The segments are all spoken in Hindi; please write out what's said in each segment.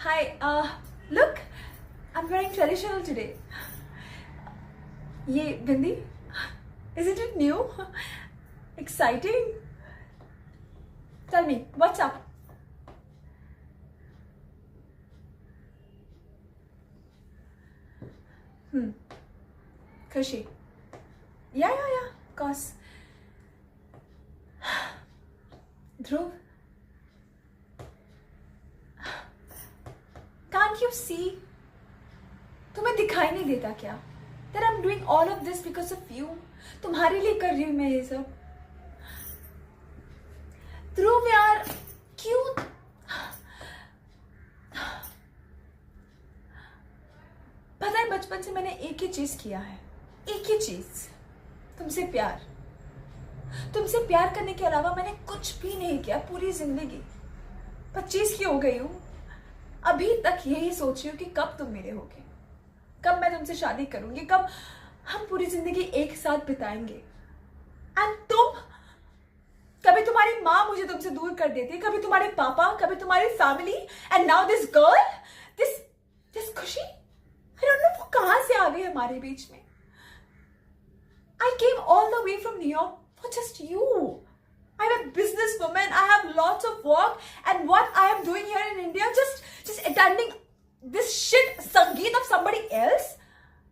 Hi, look, I'm wearing traditional today. Ye bindi, isn't it new? Exciting. Tell me, what's up? Khushi. Yeah, of course. Dhruv, can't you see? तुम्हें दिखाई नहीं देता क्या? That I'm doing all of this because of you. तुम्हारे लिए कर रही हूँ मैं ये सब. ध्रुव यार, क्यों? पता है बचपन से मैंने एक ही चीज किया है. एक ही चीज. तुमसे प्यार. तुमसे प्यार करने के अलावा मैंने कुछ भी नहीं किया पूरी जिंदगी. 25 की हो गई हूं. अभी तक यही सोच रही हूँ कि कब तुम मेरे होगे, कब मैं तुमसे शादी करूंगी, कब हम पूरी जिंदगी एक साथ बिताएंगे. एंड तुम, कभी तुम्हारी माँ मुझे तुमसे दूर कर देती, कभी तुम्हारे पापा, कभी तुम्हारी family, and now this girl, this Khushi. I don't know वो कहां से आ गई हमारे बीच में. I came all the way from New York for just you. I'm a businesswoman. I have lots of work, and what I am doing here in India, just attending this shit संगीत of somebody else.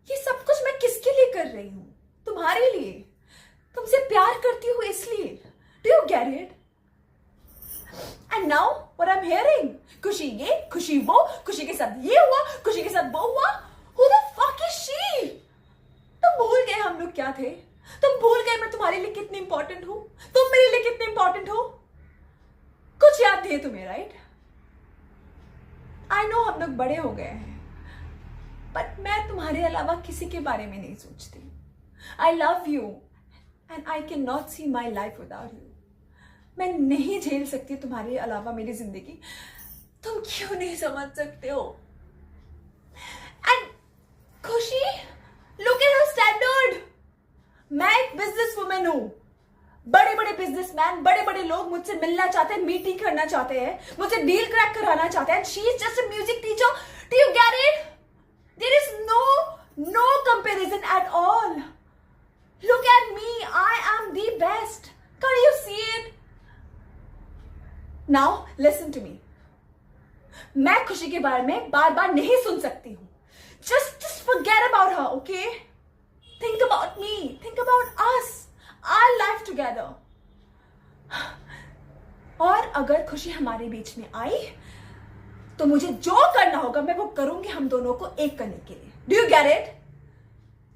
ये सब कुछ मैं किसके लिए कर रही हूँ? तुम्हारे लिए. तुमसे प्यार करती हूँ इसलिए. Do you get it? And now what I'm hearing? खुशी ये, खुशी वो, खुशी के साथ ये हुआ, खुशी के साथ वो हुआ. Who the fuck is she? तुम भूल गए हम लोग क्या थे. तुम भूल गए मैं तुम्हारे लिए कितनी इंपॉर्टेंट हूं. तुम मेरे लिए कितने इंपॉर्टेंट हो. कुछ याद नहीं है तुम्हें, राइट? आई नो हम लोग बड़े हो गए हैं, बट मैं तुम्हारे अलावा किसी के बारे में नहीं सोचती. I love you and I can not see my life without you. मैं नहीं झेल सकती तुम्हारे अलावा मेरी जिंदगी. तुम क्यों नहीं समझ सकते हो? एंड खुशी, लुक एट हर स्टैंडर्ड. मैं एक बिजनेस वुमेन हूं. बड़े बड़े बिजनेसमैन, बड़े बड़े लोग मुझसे मिलना चाहते हैं, मीटिंग करना चाहते हैं, मुझसे डील क्रैक कराना चाहते हैं. She is just a music teacher. Do you get it? There is no comparison at all. Look at me. I am the best. Can you see it? Now listen to me. मैं खुशी के बारे में बार बार नहीं सुन सकती हूं. Just forget about her, okay? Think about me. Think about us. Our life together. और अगर खुशी हमारे बीच में आई तो मुझे जो करना होगा मैं वो करूंगी हम दोनों को एक करने के लिए. Do you get it?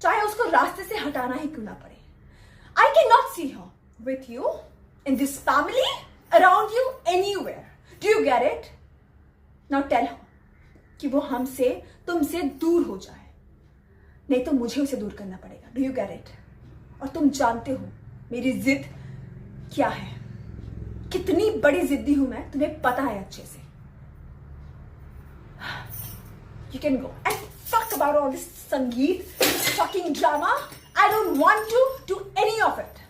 चाहे उसको रास्ते से हटाना ही क्यों ना पड़े. I cannot see her with you, in this family, around you, anywhere. Do you get it? Now tell her कि वो हमसे, तुमसे दूर हो जाए. नहीं तो मुझे उसे दूर करना पड़ेगा. Do you get it? और तुम जानते हो मेरी जिद क्या है. कितनी बड़ी जिद्दी हूं मैं, तुम्हें पता है अच्छे से. You can go and fuck about all this संगीत fucking drama. I don't want to do any of it.